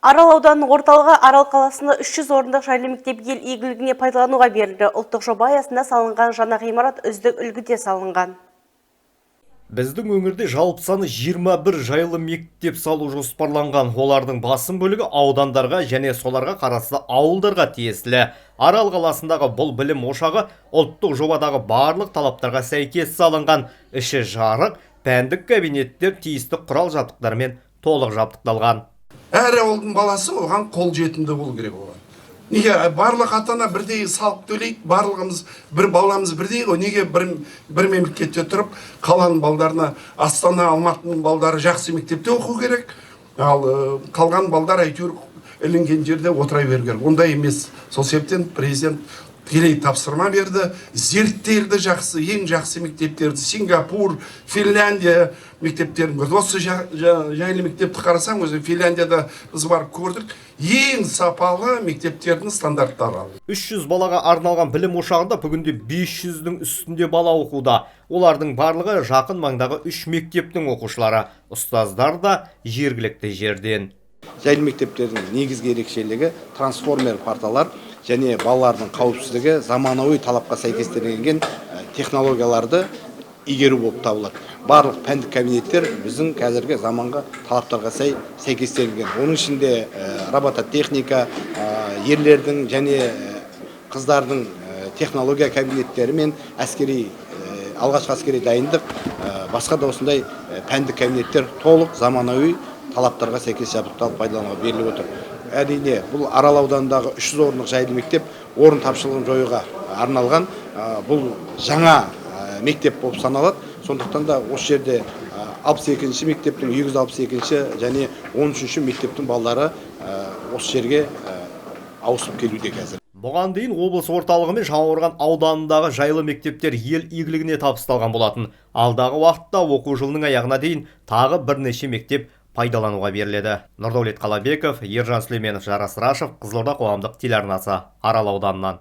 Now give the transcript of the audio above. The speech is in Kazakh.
Арал ауданының орталығы Арал қаласында 300 орындық жайлы мектеп ел игілігіне пайдалануға берілді. Ұлттық жоба аясында салынған жаңа ғимарат үздік үлгіде салынған. Біздің өңірде жалпы саны 21 жайлы мектеп салу жоспарланған. Олардың басым бөлігі аудандарға және соларға қарасты ауылдарға тиесілі. Арал қаласындағы бұл білім ошағы ұлттық жобадағы барлық талаптарға сәйкес салынған. Іші жарық, пәндік кабинеттер тиісті құрал жабдықтармен толық жабдықталған. Әр ауылдың баласы оған қол жетімді болу керек оған. Неге барлық ата-ана бірдей салық төлейді, барлығымыз бір баламыз бірдей ғой. Неге бір мемлекетте тұрып, қаланың балдарына Астана, Алматының балдары жақсы мектепте оқу керек, ал қалған балдар әйтеуір ілінген жерде отыра беру керек. Ондай емес. Сол себептен президент тікелей тапсырма берді. Зерттелді жақсы, ең жақсы мектептерді Сингапур, Финляндия мектептерін көрді. Осы жайлы мектепті қарасаң, өзі Финляндияда біз барып көрдік. Ең сапалы мектептердің стандарттары. 300 балаға арналған білім ошағында бүгінде 500-дің үстінде бала оқуда. Олардың барлығы жақын маңдағы 3 мектептің оқушылары. Ұстаздар да жергілікті жерден. Жайлы мектептердің негізгі ерекшелігі трансформер парталар және балалардың қауіпсіздігі заманауи талапқа сәйкестендірілген технологияларды игеру болып табылады. Барлық пәндік кабинеттер біздің қазіргі заманға талаптарға сәйкестендірілген. Оның ішінде робототехника, ерлердің және қыздардың технология кабинеттері мен алғашқы әскери дайындық, басқа да осындай пәндік кабинеттер толық заманауи талаптарға сәйкес жабдықталып пайдалануға беріліп отыр. Әрине, бұл Арал ауданындағы 300 орындық жайлы мектеп орын тапшылығын жоюға арналған бұл жаңа мектеп болып саналады. Сондықтан да осы жерде 62-ші мектептің 262-ші және 13-ші мектептің балалары осы жерге ауысып келуде қазір. Бұған дейін облыс орталығы мен Жаңақорған ауданындағы жайлы мектептер ел игілігіне табысталған болатын. Алдағы уақытта оқу жылының аяғына дейін тағы бірнеше мектеп пайдалануға беріледі. Нұрдәулет Қалабеков, Ержан Сүлейменов, Жарас Рашев, Қызылорда қоғамдық телеарнасы, Арал ауданынан.